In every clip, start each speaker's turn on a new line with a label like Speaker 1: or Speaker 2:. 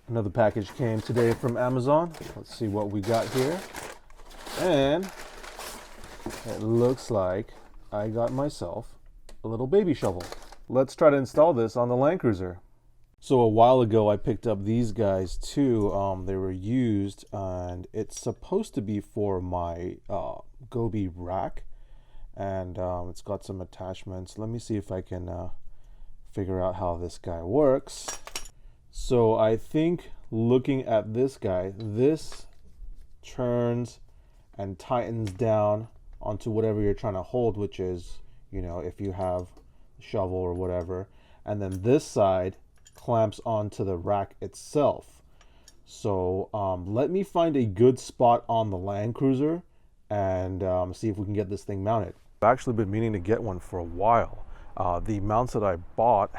Speaker 1: Another package came today from Amazon. Let's see what we got here. And it looks like I got myself a little baby shovel. Let's try to install this on the Land Cruiser. So a while ago I picked up these guys too. They were used and it's supposed to be for my gobi rack. And it's got some attachments. Let me see if I can figure out how this guy works. So I think looking at this guy, this turns and tightens down onto whatever you're trying to hold, which is, you know, if you have a shovel or whatever. And then this side clamps onto the rack itself. So let me find a good spot on the Land Cruiser and see if we can get this thing mounted. I've actually been meaning to get one for a while. The mounts that I bought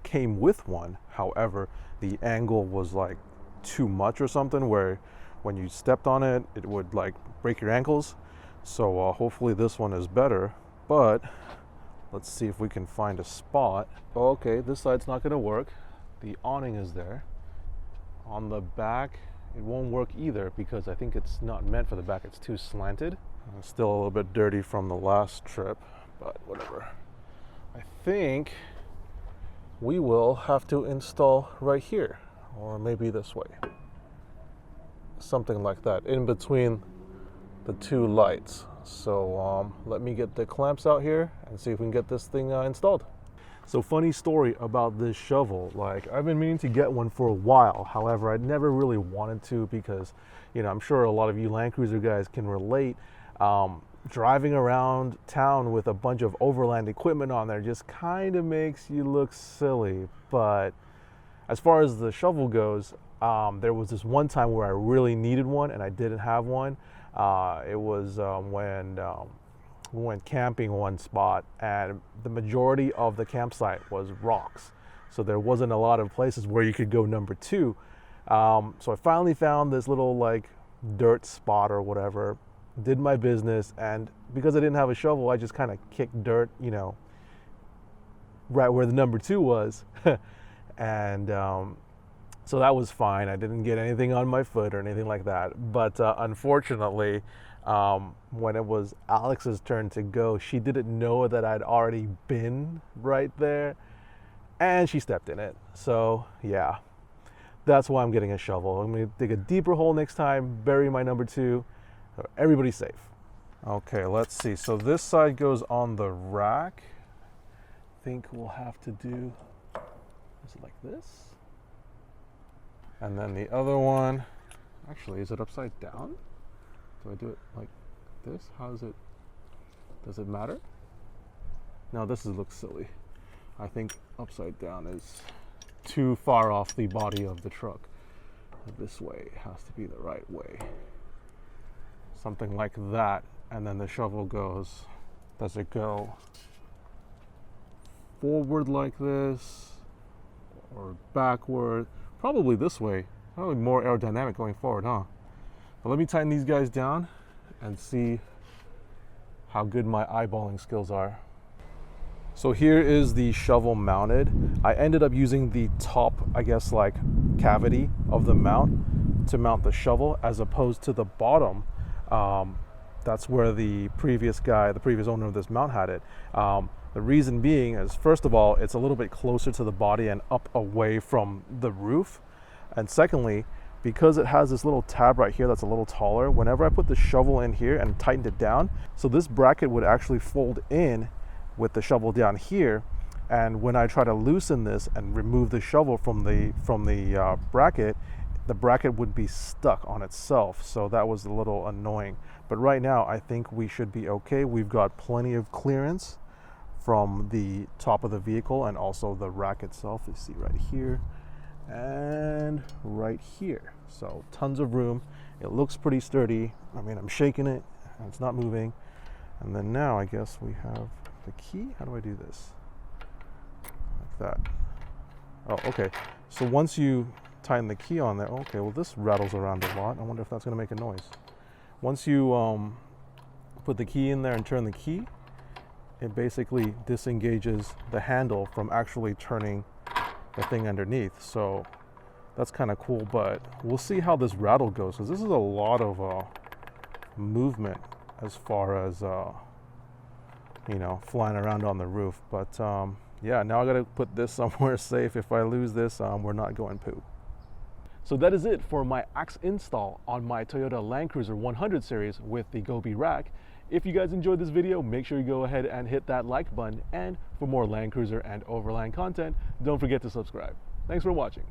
Speaker 1: came with one. However, the angle was like too much or something, where when you stepped on it, it would like break your ankles. So hopefully this one is better, but let's see if we can find a spot. Okay, this side's not gonna work. The awning is there. On the back, it won't work either because I think it's not meant for the back. It's too slanted. It's still a little bit dirty from the last trip, but whatever. I think we will have to install right here, or maybe this way. Something like that, in between the two lights. So let me get the clamps out here and see if we can get this thing installed. So funny story about this shovel, like I've been meaning to get one for a while. However, I never really wanted to because, you know, I'm sure a lot of you Land Cruiser guys can relate. Driving around town with a bunch of overland equipment on there just kind of makes you look silly. But as far as the shovel goes, there was this one time where I really needed one and I didn't have one. It was when we went camping one spot, and the majority of the campsite was rocks. So there wasn't a lot of places where you could go number two. So I finally found this little like dirt spot or whatever, did my business, and because I didn't have a shovel, I just kind of kicked dirt, you know, right where the number two was. And so that was fine. I didn't get anything on my foot or anything like that. But unfortunately, when it was Alex's turn to go, she didn't know that I'd already been right there, and she stepped in it. So yeah, that's why I'm getting a shovel. I'm gonna dig a deeper hole next time, bury my number two, so everybody's safe. Okay, let's see. So this side goes on the rack. I think we'll have to do, is it like this? And then the other one, actually, is it upside down? Do I do it like this? How is it? Does it matter? No, this looks silly. I think upside down is too far off the body of the truck. This way has to be the right way. Something like that. And then the shovel goes, does it go forward like this or backward? Probably this way. Probably more aerodynamic going forward, huh? But let me tighten these guys down and see how good my eyeballing skills are. So here is the shovel mounted. I ended up using the top, I guess, like cavity of the mount to mount the shovel, as opposed to the bottom. That's where the previous owner of this mount had it. The reason being is, first of all, it's a little bit closer to the body and up away from the roof. And secondly, because it has this little tab right here that's a little taller, whenever I put the shovel in here and tightened it down, so this bracket would actually fold in with the shovel down here. And when I try to loosen this and remove the shovel from the bracket, the bracket would be stuck on itself. So that was a little annoying. But right now, I think we should be okay. We've got plenty of clearance from the top of the vehicle and also the rack itself. You see right here and right here. So tons of room. It looks pretty sturdy. I mean, I'm shaking it and it's not moving. And then now I guess we have the key. How do I do this? Like that. Oh, okay. So once you tighten the key on there, okay, well this rattles around a lot. I wonder if that's gonna make a noise. Once you put the key in there and turn the key, it basically disengages the handle from actually turning the thing underneath. So That's kind of cool, but we'll see how this rattle goes, because this is a lot of movement as far as you know, flying around on the roof. But yeah, now I gotta put this somewhere safe. If I lose this, we're not going poop. So that is it for my axe install on my Toyota Land Cruiser 100 series with the Gobi rack. If you guys enjoyed this video, make sure you go ahead and hit that like button, and for more Land Cruiser and Overland content, don't forget to subscribe. Thanks for watching.